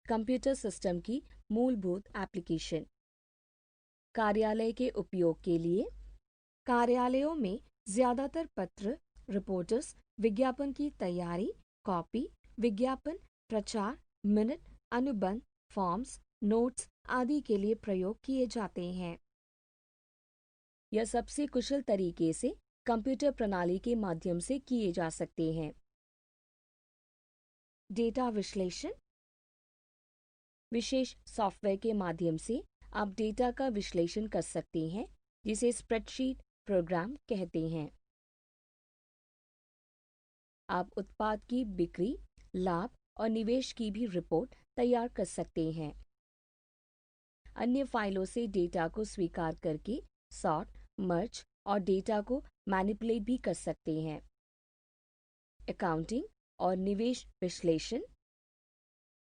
Computer system की मूलभूत application. कार्यालय के उपयोग के लिए कार्यालयों में ज़्यादातर पत्र, रिपोर्ट्स, विज्ञापन की तैयारी, कॉपी, विज्ञापन, प्रचार, मिनट, अनुबंध, फॉर्म्स, नोट्स आदि के लिए प्रयोग किए जाते हैं। यह सबसे कुशल तरीके से कंप्यूटर प्रणाली के माध्यम से किए जा सकते हैं। डेटा विश्लेषण। विशेष सॉफ्टवेयर के माध्यम से आप डेटा का विश्लेषण कर सकते हैं, जिसे स्प्रेडशीट प्रोग्राम कहते हैं। आप उत्पाद की बिक्री, लाभ और निवेश की भी रिपोर्ट तैयार कर सकते हैं। अन्य फाइलों से डेटा को स्वीकार करके सॉर्ट, मर्ज और डेटा को मैनिपुलेट भी कर सकते हैं। अकाउंटिंग और निवेश विश्लेषण।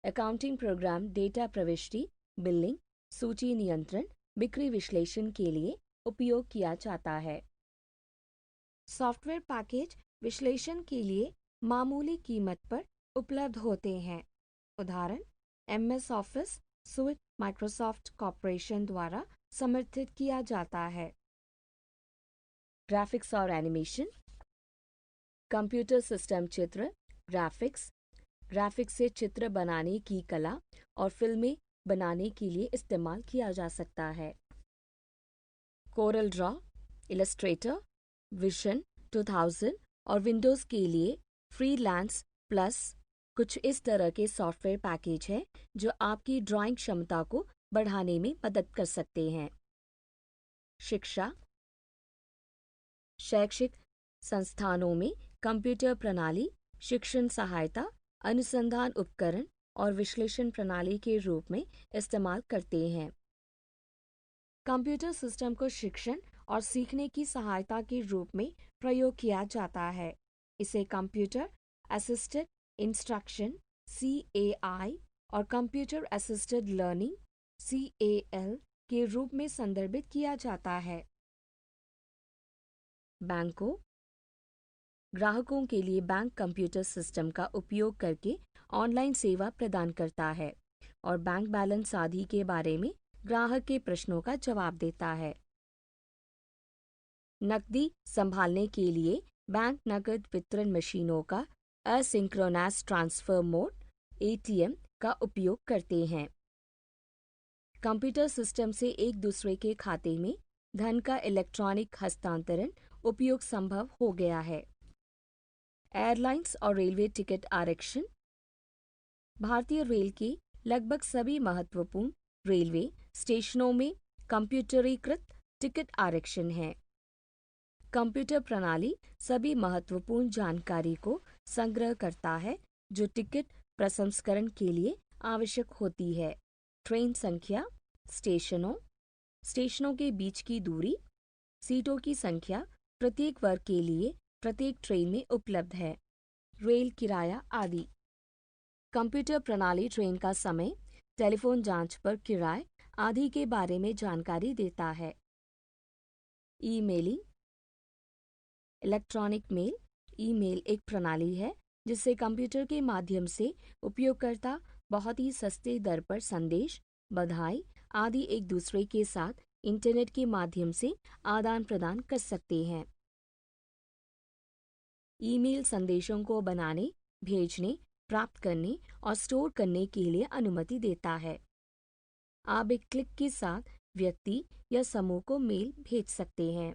अकाउंटिंग प्रोग्राम डेटा प्रविष्टि, बिलिंग, सूची नियंत्रण, बिक्री विश्लेषण के लिए उपयोग किया जाता है। सॉफ्टवेयर पैकेज विश्लेषण के लिए मामूली कीमत पर उपलब्ध होते हैं। उदाहरण MS office suit Microsoft corporation द्वारा समर्थित किया जाता है। ग्राफिक्स और एनिमेशन। कंप्यूटर सिस्टम चित्र, ग्राफिक्स से चित्र बनाने की कला और फिल्में बनाने के लिए इस्तेमाल किया जा सकता है। कोरल ड्रॉ, इलस्ट्रेटर, विजन 2000 और विंडोज़ के लिए फ्रीलांस प्लस कुछ इस तरह के सॉफ्टवेयर पैकेज हैं जो आपकी ड्राइंग क्षमता को बढ़ाने में मदद कर सकते हैं। शिक्षा। शैक्षिक संस्थानों में कंप्यूटर प्रणाली शिक्षण सहायता, अनुसंधान उपकरण और विश्लेषण प्रणाली के रूप में इस्तेमाल करते हैं। कंप्यूटर सिस्टम को शिक्षण और सीखने की सहायता के रूप में प्रयोग किया जाता है। इसे कंप्यूटर असिस्टेड इंस्ट्रक्शन CAI और कंप्यूटर असिस्टेड लर्निंग CAL के रूप में संदर्भित किया जाता है। बैंकों। ग्राहकों के लिए बैंक कंप्यूटर सिस्टम का उपयोग करके ऑनलाइन सेवा प्रदान करता है और बैंक बैलेंस आदि के बारे में ग्राहक के प्रश्नों का जवाब देता है। नकदी संभालने के लिए बैंक नकद वितरण मशीनों का असिंक्रोनस ट्रांसफर मोड ATM का उपयोग करते हैं। कंप्यूटर सिस्टम से एक दूसरे के खाते में धन का इलेक्ट्रॉनिक हस्तांतरण उपयोग संभव हो गया है। एयरलाइंस और रेलवे टिकट आरक्षण। भारतीय रेल के लगभग सभी महत्वपूर्ण रेलवे स्टेशनों में कंप्यूटरीकृत टिकट आरक्षण है। कंप्यूटर प्रणाली सभी महत्वपूर्ण जानकारी को संग्रह करता है जो टिकट प्रसंस्करण के लिए आवश्यक होती है। ट्रेन संख्या, स्टेशनों के बीच की दूरी, सीटों की संख्या प्रत्येक वर्ग के लिए प्रत्येक ट्रेन में उपलब्ध है, रेल किराया आदि। कंप्यूटर प्रणाली ट्रेन का समय, टेलीफोन जांच पर किराए आदि के बारे में जानकारी देता है। ईमेलिंग। Electronic mail. ईमेल एक प्रणाली है जिससे कंप्यूटर के माध्यम से उपयोगकर्ता बहुत ही सस्ते दर पर संदेश, बधाई आदि एक दूसरे के साथ इंटरनेट के माध्यम से आदान प्रदान कर सकते हैं। ईमेल संदेशों को बनाने, भेजने, प्राप्त करने और स्टोर करने के लिए अनुमति देता है। आप एक क्लिक के साथ व्यक्ति या समूह को मेल भेज सकते हैं।